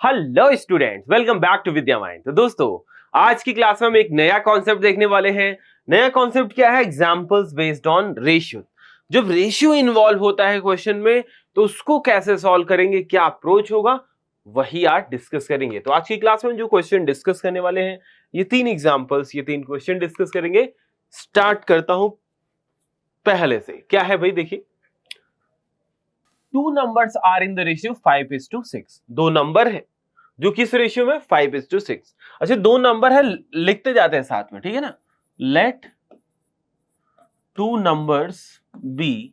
Hello students, welcome back to Vidya mind. तो दोस्तों, आज की क्लास में हम एक नया कॉन्सेप्ट देखने वाले हैं। नया कॉन्सेप्ट क्या है? Examples based on ratio. जब रेशियो इन्वॉल्व होता है क्वेश्चन में तो उसको कैसे सॉल्व करेंगे, क्या अप्रोच होगा, वही आज डिस्कस करेंगे। तो आज की क्लास में जो क्वेश्चन डिस्कस करने वाले हैं, ये तीन एग्जाम्पल्स, ये तीन क्वेश्चन डिस्कस करेंगे। स्टार्ट करता हूं पहले से। क्या है भाई, देखिए, two numbers are in the ratio 5:6। दो नंबर है जो किस रेशियो में? 5:6। अच्छा, दो नंबर है, लिखते जाते हैं साथ में, ठीक है ना। Let two numbers be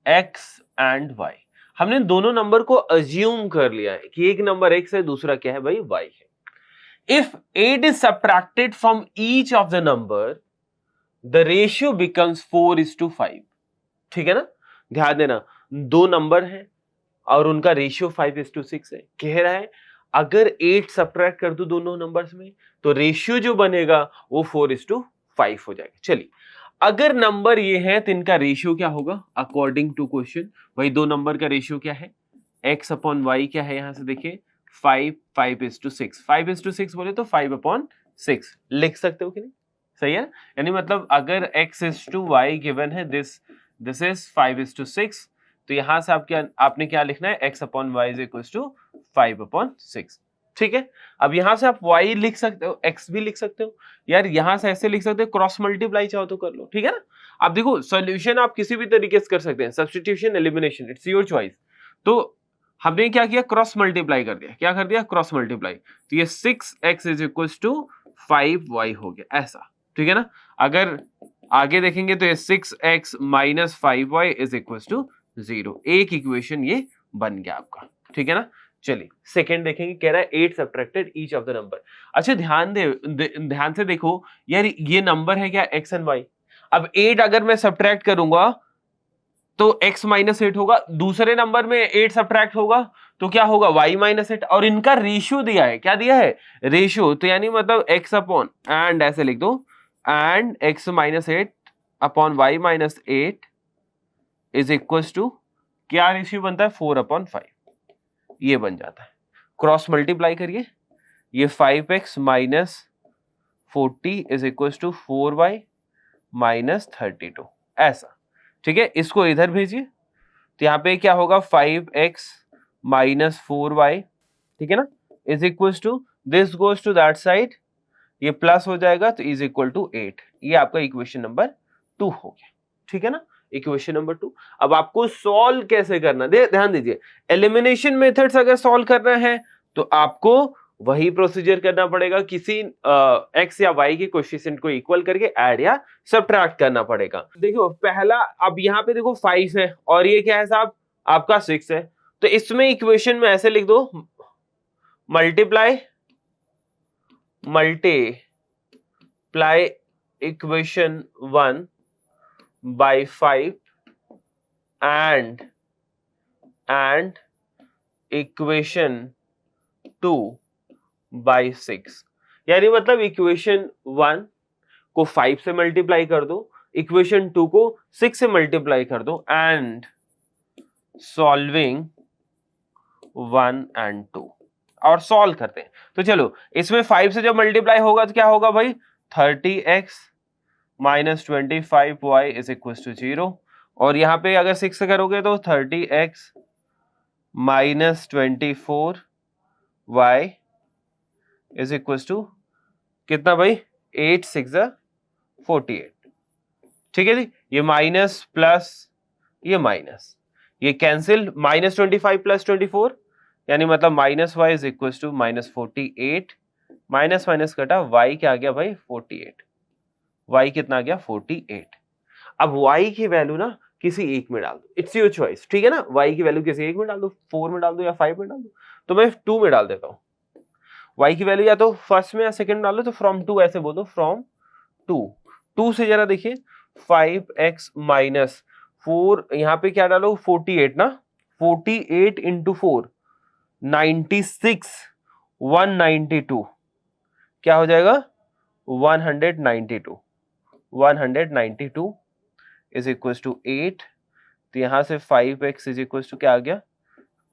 x and y। हमने दोनों नंबर को अज्यूम कर लिया है कि एक नंबर x है, दूसरा क्या है भाई? y है। If 8 is subtracted from each of the number, the ratio becomes 4:5। ठीक है ना। ध्यान देना, दो नंबर है और उनका रेशियो 5:6 है। कह रहा है अगर 8 सब्ट्रैक्ट कर दो दोनों नंबर्स में तो रेशियो जो बनेगा वो 4:5 हो जाएगा। चलिए, अगर नंबर ये है तो इनका रेशियो क्या होगा अकॉर्डिंग टू क्वेश्चन? भाई दो नंबर का रेशियो क्या है? x अपॉन वाई क्या है? यहां से देखिए 5:6। 5:6 बोले तो 5/6 लिख सकते हो कि नहीं? सही है। यानी मतलब अगर x:y गिवन है, दिस इज 5:6, तो यहां से आपने क्या लिखना है? x upon Y is equal to 5/6। ठीक है। अब यहां से आप y लिख सकते हो, x भी लिख सकते हो यार। यहां से ऐसे लिख सकते हो, क्रॉस मल्टीप्लाई चाहो तो कर लो, ठीक है ना। अब देखो, सॉल्यूशन आप किसी भी तरीके से कर सकते हैं, substitution, elimination, it's your choice. तो हमने क्या किया? क्रॉस मल्टीप्लाई कर दिया। क्या कर दिया? Cross multiply. तो ये 6x is equal to 5y हो गया, ऐसा, ठीक है ना। अगर आगे देखेंगे तो ये 6x minus 5y is equal to 0। एक इक्वेशन ये बन गया आपका, ठीक है ना। चलिए सेकंड देखेंगे। कह रहा है 8 subtracted each of the number. अच्छा, ध्यान से देखो यार, ये नंबर है क्या? x and y। अब 8 अगर मैं सब्ट्रैक्ट करूंगा तो x माइनस 8 होगा, दूसरे नंबर में 8 सब्ट्रैक्ट होगा तो क्या होगा? y minus 8। और इनका रेशियो दिया है, क्या दिया है? रेशियो। तो यानी मतलब x अपॉन, एंड ऐसे लिख दो, and x minus 8 upon y minus 8 is equal to क्या रेशियो बनता है? 4/5। ये बन जाता है। क्रॉस मल्टीप्लाई करिए, ये 5x minus 40 is equal to 4y minus 32, ऐसा, ठीक है। इसको इधर भेजिए तो यहाँ पे क्या होगा? 5x माइनस 4y, ठीक है ना, is equal to, this goes to that side, ये प्लस हो जाएगा तो इज इक्वल टू 8। ये आपका इक्वेशन नंबर 2 हो गया, ठीक है ना। Equation number 2। अब आपको सॉल्व कैसे करना, ध्यान दीजिए। एलिमिनेशन मेथड्स अगर सॉल्व करना है तो आपको वही प्रोसीजर करना पड़ेगा, किसी x या y के कोएफिशिएंट को इक्वल करके ऐड या सब्ट्रैक्ट करना पड़ेगा। देखो पहला, अब यहाँ पे देखो 5 है और ये क्या है साहब? आपका 6 है। तो इसमें इक्वेशन में ऐसे लिख दो, multiply equation 1 by 5 and equation 2 by 6। यानी मतलब इक्वेशन 1 को 5 से मल्टीप्लाई कर दो, इक्वेशन 2 को 6 से मल्टीप्लाई कर दो, एंड सॉल्विंग 1 and 2, और सॉल्व करते हैं। तो चलो, इसमें 5 से जब मल्टीप्लाई होगा तो क्या होगा भाई? 30x minus 25y is equal to 0। और यहाँ पे अगर 6 से करोगे तो 30x minus 24y is equal to कितना भाई? 8 6 48, ठीक है जी। ये माइनस प्लस ये माइनस, ये कैंसिल, माइनस 25 प्लस 24 यानी मतलब minus y is equal to minus 48, minus minus कटा, y क्या आ गया भाई? 48। y कितना आ गया? 48। अब y की वैल्यू ना किसी एक में डाल दो, इट्स योर चॉइस, ठीक है ना। y की वैल्यू किसी एक में डाल दो, 4 में डाल दो या 5 में डाल दो। तो मैं 2 में डाल देता हूं। y की वैल्यू या तो फर्स्ट में या सेकंड में डाल दो, तो फ्रॉम 2 ऐसे बोल दो, फ्रॉम 2 से जरा देखिए, 5x माइनस 4, यहाँ पे क्या डालो? 48 ना, 48 इंटू 4 96, 192 क्या हो जाएगा? 192 इज इक्वल टू 8। तो यहां से 5x इज इक्वल टू क्या आ गया?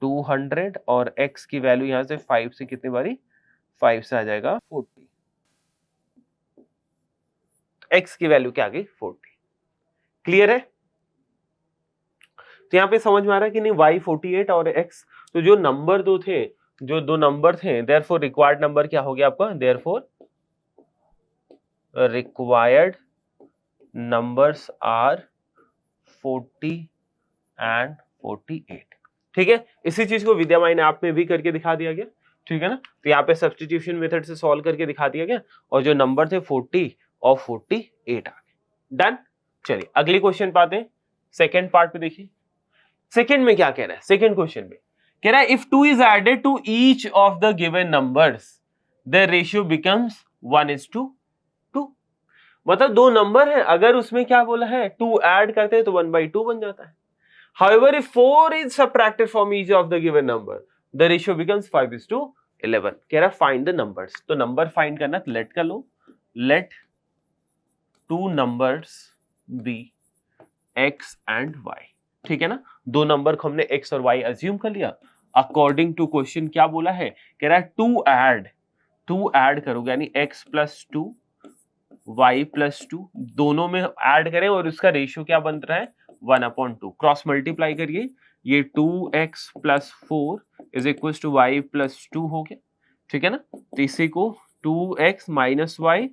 200 और x की वैल्यू यहां से 5 से कितनी बारी 5 से आ जाएगा 40, x की वैल्यू क्या आ गई 40। क्लियर है? तो यहाँ पे समझ में आ रहा है कि नहीं, y 48 और x, तो जो नंबर दो थे, जो दो नंबर थे, देयरफॉर रिक्वायर्ड नंबर क्या हो गया आपका, therefore required numbers are 40 and 48। ठीक है, इसी चीज को विद्यामय ने आप में भी करके दिखा दिया गया, ठीक है ना। तो यहाँ पे सब्स्टिट्यूशन मेथड से सॉल्व करके दिखा दिया गया और जो नंबर थे 40 और 48 आ गए। डन। चलिए अगली क्वेश्चन पाते हैं, सेकेंड पार्ट पे देखिए। सेकेंड में क्या कह रहा है, सेकेंड क्वेश्चन में कह रहा है if 2 is added to each of the given numbers the ratio becomes 1:2। मतलब दो नंबर है, अगर उसमें क्या बोला है 2 ऐड करते हैं तो 1/2 बन जाता है। However, if 4 is subtracted from each of the given number, the ratio becomes 5:11. कह रहा find the numbers, तो नंबर फाइंड करना, तो लेट कर लो, let two numbers be x and y। ठीक है ना, दो नंबर को हमने x और y अज्यूम कर लिया। अकॉर्डिंग टू क्वेश्चन क्या बोला है, कह रहा है 2 ऐड करोगे यानी x + 2 y + 2 दोनों में ऐड करें और उसका रेशियो क्या बन रहा है 1/2। क्रॉस मल्टीप्लाई करिए, ये 2x + 4 = y + 2 हो गया, ठीक है ना। तो इसी को 2x - y,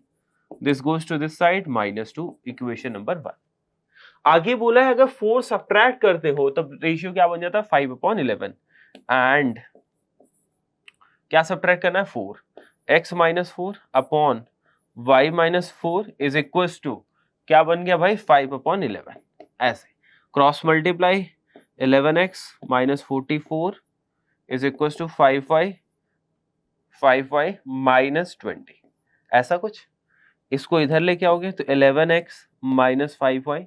this goes to this side -2, equation number 1। आगे बोला है अगर 4 सब्ट्रैक्ट करते हो तब रेशियो क्या बन जाता है 5/11। एंड क्या सब्ट्रैक्ट करना है 4, x - 4 अपॉन y - 4 = क्या बन गया भाई 5/11। ऐसे क्रॉस मल्टीप्लाई 11x - 44 = 5y - 20, ऐसा कुछ। इसको इधर लेके आओगे तो 11x - 5y,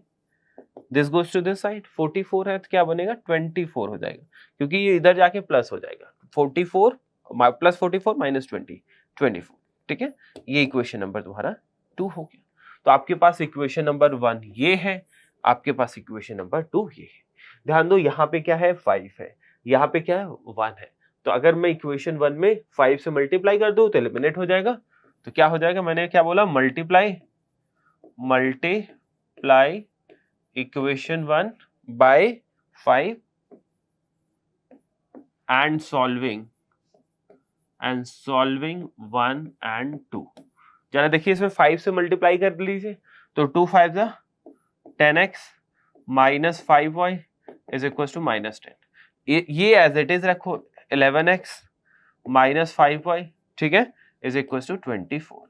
this goes to this side, 44 है तो क्या बनेगा 24 हो जाएगा, क्योंकि ये इधर जाके प्लस हो जाएगा, 44 + 44 - 20 24। ठीक है, ये इक्वेशन नंबर तुम्हारा 2 हो गया। तो आपके पास इक्वेशन नंबर 1 ये है, आपके पास इक्वेशन नंबर 2 ये है। ध्यान दो यहाँ पे क्या है 5 है, यहाँ पे क्या है 1 है। तो अगर मैं इक्वेशन 1 में 5 से मल्टीप्लाई कर दूं तो एलिमिनेट हो जाएगा। तो क्या हो जाएगा, मैंने क्या बोला, multiply equation 1 by 5 and solving 1 and 2। जरा देखिए इसमें 5 से मल्टीप्लाई कर लीजिए तो 2 5 10x - 5y = -10। ये एज इट इज रखो, 11x - 5y, ठीक है, = 24।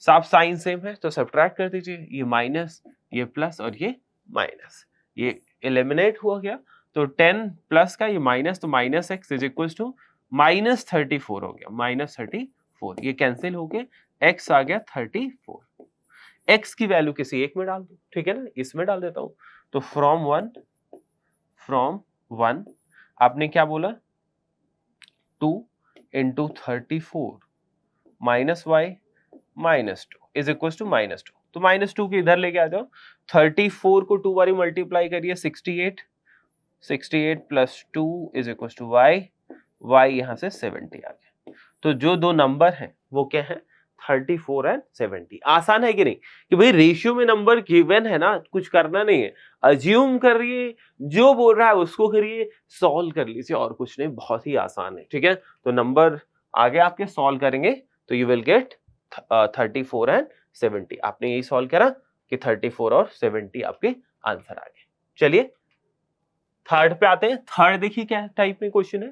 साफ साइन सेम है तो सब्ट्रैक्ट कर दीजिए, ये माइनस ये प्लस और ये माइनस, ये एलिमिनेट हुआ गया। तो 10 प्लस का ये माइनस, तो -x = -34 हो गया, -34, ये कैंसिल हो गए, x आ गया 34। x की वैल्यू किसी एक में डाल दो, ठीक है ना, इसमें डाल देता हूं। तो फ्रॉम 1 आपने क्या बोला 2 × 34 - y - 2 = -2। तो -2 के इधर लेके आ जाओ, 34 को 2 बारी मल्टीप्लाई करिए 68 + 2 = y यहाँ से 70 आ गया। तो जो दो नंबर हैं वो क्या है 34 एंड 70। आसान है कि नहीं, कि भाई रेशियो में नंबर गिवन है ना, कुछ करना नहीं है, अज्यूम करिए, जो बोल रहा है उसको करिए, सॉल्व कर लीजिए, और कुछ नहीं, बहुत ही आसान है। ठीक है, तो नंबर आगे आपके सॉल्व करेंगे तो यू विल गेट 34 एंड 70। आपने यही सॉल्व करा कि 34 और 70 आपके आंसर आ गए। चलिए थर्ड पे आते हैं। थर्ड देखिए क्या टाइप में क्वेश्चन है,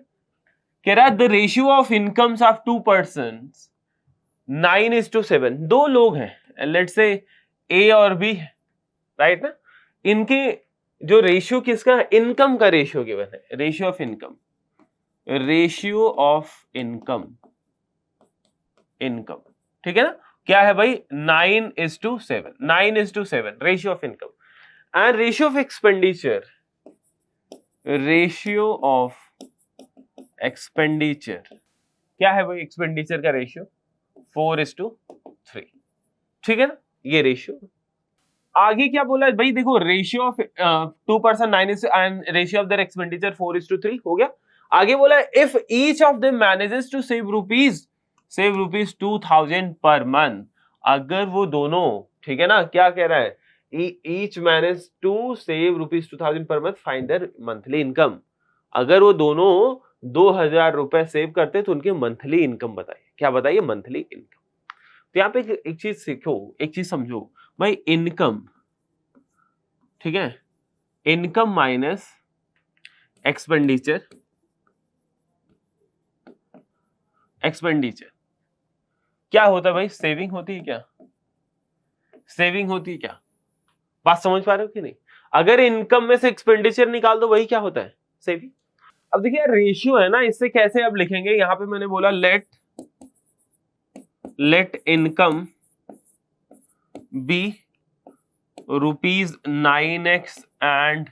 कह रहा है the ratio of incomes of 2 persons 9:7। दो लोग हैं, लेट्स से ए और बी है, राइट ना, इनके जो रेशियो किसका है, इनकम का रेशियो गिवन है, रेशियो ऑफ इनकम, ठीक है ना, क्या है भाई 9:7 ratio of income. And ratio of expenditure क्या है भाई, एक्सपेंडिचर का रेशियो 4:3, ठीक है ना, ये रेशियो। आगे क्या बोला है भाई, देखो ratio of 2 person 9 and ratio of their expenditure 4:3 हो गया। आगे बोला if each of them manages to save rupees 2000 per month, अगर वो दोनों, ठीक है ना, क्या कह रहा है, each manage to save rupees 2000 per month, find their monthly income. अगर वो दोनों 2000 रुपए सेव करते तो उनके मंथली इनकम बताइए। क्या बताइए? Monthly income. तो यहाँ पे एक चीज सीखो, एक चीज समझो भाई, इनकम, ठीक है, इनकम माइनस एक्सपेंडिचर, एक्सपेंडिचर क्या होता है भाई? सेविंग होती है क्या? सेविंग होती है क्या? बात समझ पा रहे हो कि नहीं? अगर इनकम में से एक्सपेंडिचर निकाल दो, वही क्या होता है? सेविंग। अब देखिए रेशियो है ना, इससे कैसे आप लिखेंगे? यहां पे मैंने बोला late income B ₹9x and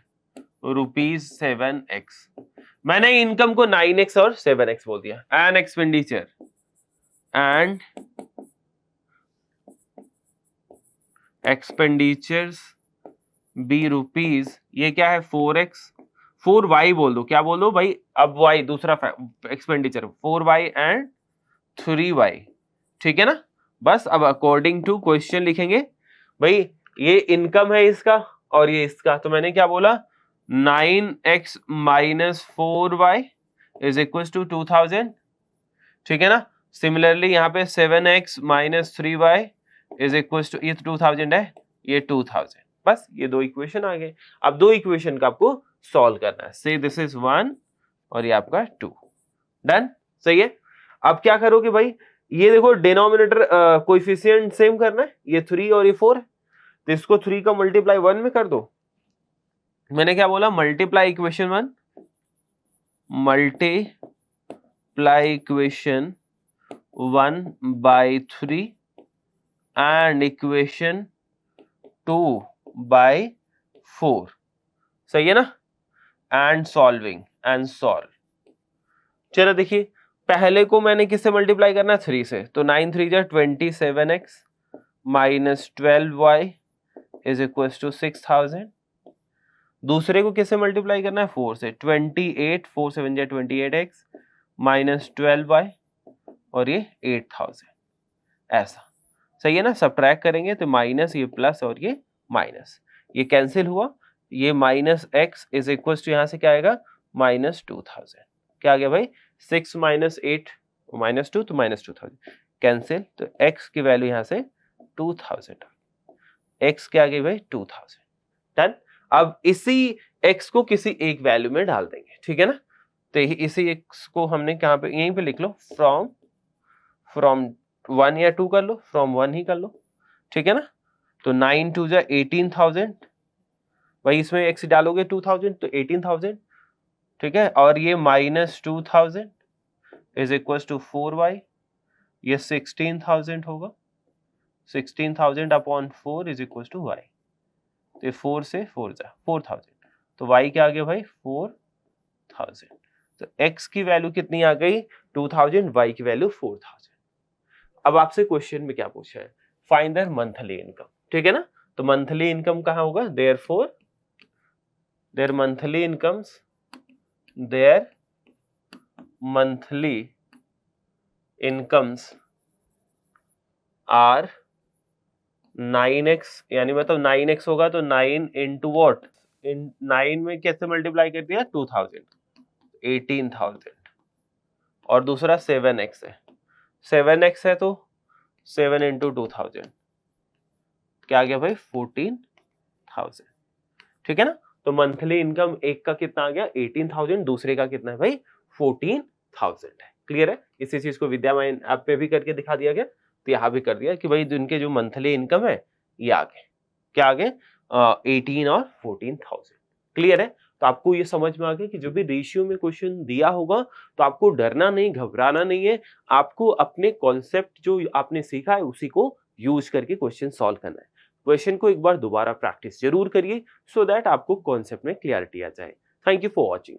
₹7x। मैंने इनकम को 9x और 7x बोल दिया। And expenditure expenditures be rupees, ये क्या है? 4x, 4y बोल दो। क्या बोल दो भाई? अब y दूसरा एक्सपेंडिचर 4y एंड 3y, ठीक है ना। बस अब अकॉर्डिंग टू क्वेश्चन लिखेंगे भाई, ये इनकम है इसका और ये इसका, तो मैंने क्या बोला? 9x minus 4y is equal to 2000, ठीक है ना। सिमिलरली यहाँ पे 7x minus 3y is equal to, ये 2000 है, ये 2000। बस ये दो इक्वेशन आ गए। अब दो इक्वेशन का आपको सॉल्व करना है। से दिस इज 1 और ये आपका 2। डन, सही है। अब क्या करोगे भाई? ये देखो डिनोमिनेटर कोएफिशिएंट सेम करना है, ये 3 और ये 4 है, तो इसको 3 का मल्टीप्लाई 1 में कर दो। मैंने क्या बोला? Multiply equation 1, multiply equation 1 by 3 and equation 2 by 4, सही है ना। And solving, and solve. चलो देखिए, पहले को मैंने किससे मल्टीप्लाई करना है? 3 से, तो 9 3 जा 27x minus 12y is equal to 6000। दूसरे को किससे मल्टीप्लाई करना है? 4 से, 28 4 7 जा 28x माइनस 12y और ये 8000, ऐसा, सही है ना। सब्ट्रैक्ट करेंगे तो माइनस, ये प्लस और ये माइनस, ये कैंसिल हुआ, ये minus x is equal to, यहां से क्या आएगा? माइनस 2000। क्या आ गया भाई? 6 माइनस 8 माइनस 2, तो माइनस 2000 कैंसिल, तो x की वैल्यू यहां से 2000, x क्या आ गई भाई? 2000। डन। अब इसी x को किसी एक वैल्यू में डाल देंगे, ठीक है ना। तो इसी x को हमने कहां पे? यहीं पे लिख लो, फ्रॉम 1 या 2 कर लो, फ्रॉम 1 ही कर लो, ठीक है ना। तो 9 2 जा 18000, भाई इसमें x डालोगे 2000 तो 18000, ठीक है। और ये minus 2000 is equal to 4y, ये 16000 होगा, 16000 upon 4 is equal to y, तो 4 से 4 जा 4000, तो y क्या आ गया भाई? 4000। तो x की वैल्यू कितनी आ गई? 2000, y की वैल्यू 4000। अब आपसे क्वेश्चन में क्या पूछा है? फाइंड देयर मंथली इनकम, ठीक है ना। तो मंथली इनकम कहां होगा? Therefore their monthly incomes, their monthly incomes are 9x, यानी मतलब 9x होगा तो 9 इंटू वॉट? इन 9 में कैसे मल्टीप्लाई कर दिया? 2000, 18000। और दूसरा 7x है, 7x है तो 7 इंटू 2000, क्या आ गया भाई? 14000, ठीक है ना। तो मंथली इनकम एक का कितना आ गया? 18000, दूसरे का कितना है भाई? 14000 है। क्लियर है? इसी चीज को विद्या माइन ऐप पे भी करके दिखा दिया गया, तो यहाँ भी कर दिया कि भाई जिनके जो मंथली इनकम है ये आ गए, क्या आ गए? 18 और 14000। क्लियर है? तो आपको ये समझ में आ गया कि जो भी रेशियो में क्वेश्चन दिया होगा तो आपको डरना नहीं, घबराना नहीं है, आपको अपने कॉन्सेप्ट जो आपने सीखा है उसी को यूज करके क्वेश्चन सॉल्व करना है। क्वेश्चन को एक बार दोबारा प्रैक्टिस जरूर करिए, सो दैट आपको कॉन्सेप्ट में क्लियरिटी आ जाए। Thank you for watching.